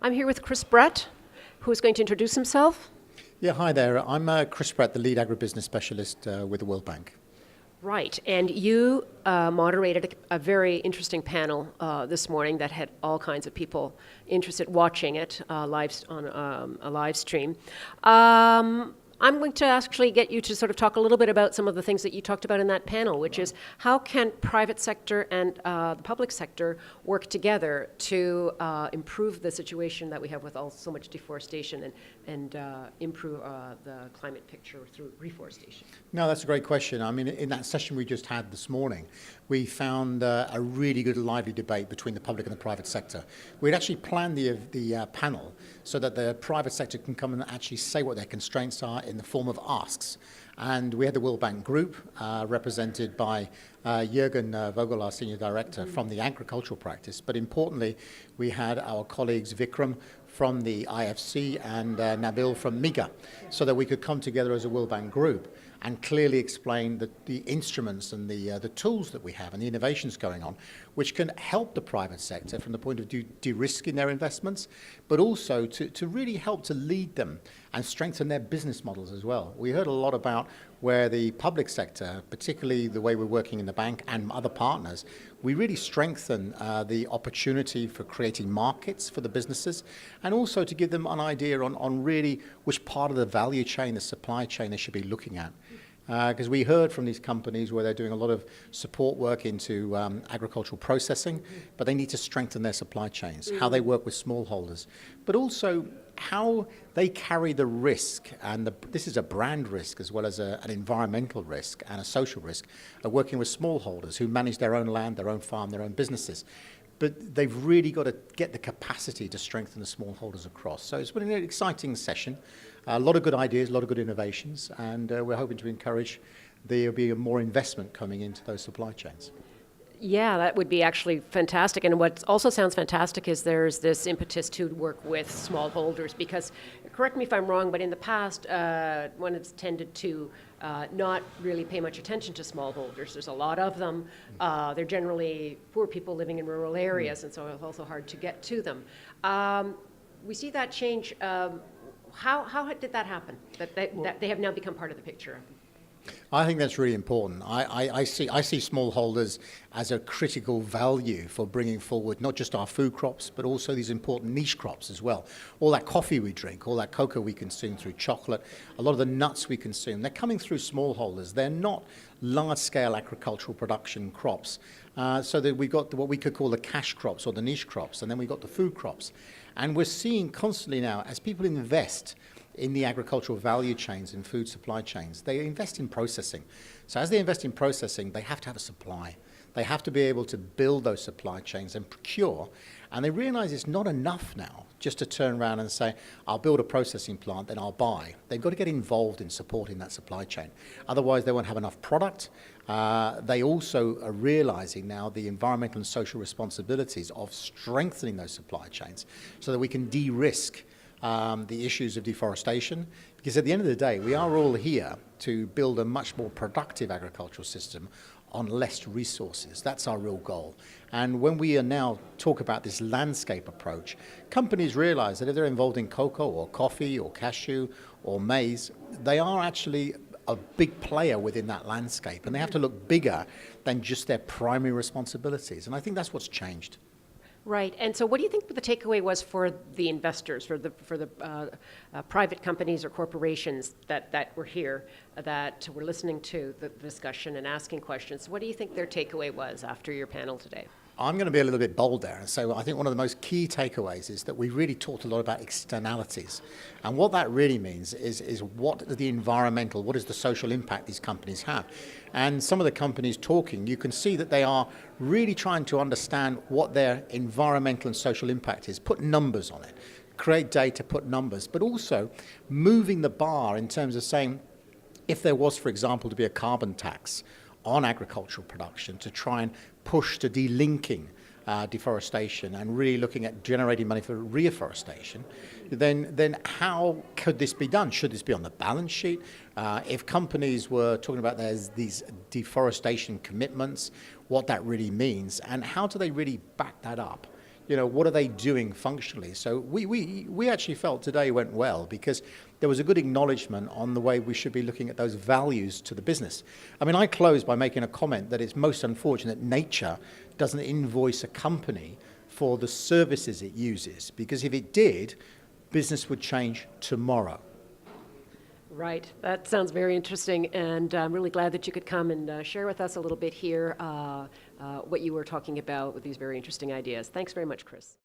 I'm here with Chris Brett, who is going to introduce himself. Yeah, hi there. I'm Chris Brett, the lead agribusiness specialist with the World Bank. Right, and you moderated a very interesting panel this morning that had all kinds of people interested watching it live on a live stream. I'm going to actually get you to sort of talk a little bit about some of the things that you talked about in that panel, which is how can private sector and the public sector work together to improve the situation that we have with so much deforestation and improve the climate picture through reforestation? No, that's a great question. I mean, in that session we just had this morning, we found a really good, lively debate between the public and the private sector. We'd actually planned the panel so that the private sector can come and actually say what their constraints are in the form of asks. And we had the World Bank Group represented by Jürgen Vogel, our Senior Director from the agricultural practice. But importantly, we had our colleagues Vikram from the IFC and Nabil from MIGA, so that we could come together as a World Bank Group and clearly explain the instruments and the tools that we have and the innovations going on, which can help the private sector from the point of de-risking their investments, but also to really help to lead them and strengthen their business models as well. We heard a lot about where the public sector, particularly the way we're working in the bank and other partners, we really strengthen the opportunity for creating markets for the businesses and also to give them an idea on really which part of the value chain, the supply chain they should be looking at. Because we heard from these companies where they're doing a lot of support work into agricultural processing, but they need to strengthen their supply chains, how they work with smallholders, but also how they carry the risk, and this is a brand risk as well as an environmental risk and a social risk, of working with smallholders who manage their own land, their own farm, their own businesses. But they've really got to get the capacity to strengthen the smallholders across. So it's been an exciting session, a lot of good ideas, a lot of good innovations, and we're hoping to encourage there'll be more investment coming into those supply chains. Yeah, that would be actually fantastic. And what also sounds fantastic is there's this impetus to work with smallholders because, correct me if I'm wrong, but in the past, one has tended to not really pay much attention to smallholders. There's a lot of them. They're generally poor people living in rural areas, and so it's also hard to get to them. We see that change. How did that happen, that they have now become part of the picture? I think that's really important. I see smallholders as a critical value for bringing forward not just our food crops, but also these important niche crops as well. All that coffee we drink, all that cocoa we consume through chocolate, a lot of the nuts we consume, they're coming through smallholders. They're not large-scale agricultural production crops. So that we've got what we could call the cash crops or the niche crops, and then we've got the food crops. And we're seeing constantly now, as people invest in the agricultural value chains and food supply chains, they invest in processing. So as they invest in processing, they have to have a supply. They have to be able to build those supply chains and procure. And they realize it's not enough now just to turn around and say, I'll build a processing plant, then I'll buy. They've got to get involved in supporting that supply chain. Otherwise, they won't have enough product. They also are realizing now the environmental and social responsibilities of strengthening those supply chains so that we can de-risk the issues of deforestation, because at the end of the day, we are all here to build a much more productive agricultural system on less resources. That's our real goal. And when we are now talk about this landscape approach, companies realize that if they're involved in cocoa or coffee or cashew or maize, they are actually a big player within that landscape, and they have to look bigger than just their primary responsibilities. And I think that's what's changed. Right, and so what do you think the takeaway was for the investors, for the private companies or corporations that were here, that were listening to the discussion and asking questions? What do you think their takeaway was after your panel today? I'm going to be a little bit bold there. So I think one of the most key takeaways is that we really talked a lot about externalities. And what that really means is what the environmental, what is the social impact these companies have. And some of the companies talking, you can see that they are really trying to understand what their environmental and social impact is, put numbers on it, create data, put numbers, but also moving the bar in terms of saying, if there was, for example, to be a carbon tax on agricultural production to try and push to delinking deforestation and really looking at generating money for reforestation, then how could this be done? Should this be on the balance sheet? If companies were talking about these deforestation commitments, what that really means, and how do they really back that up? what are they doing functionally? So we actually felt today went well because there was a good acknowledgement on the way we should be looking at those values to the business. I mean, I close by making a comment that it's most unfortunate nature doesn't invoice a company for the services it uses, because if it did, business would change tomorrow. Right. That sounds very interesting, and I'm really glad that you could come and share with us a little bit here what you were talking about with these very interesting ideas. Thanks very much, Chris.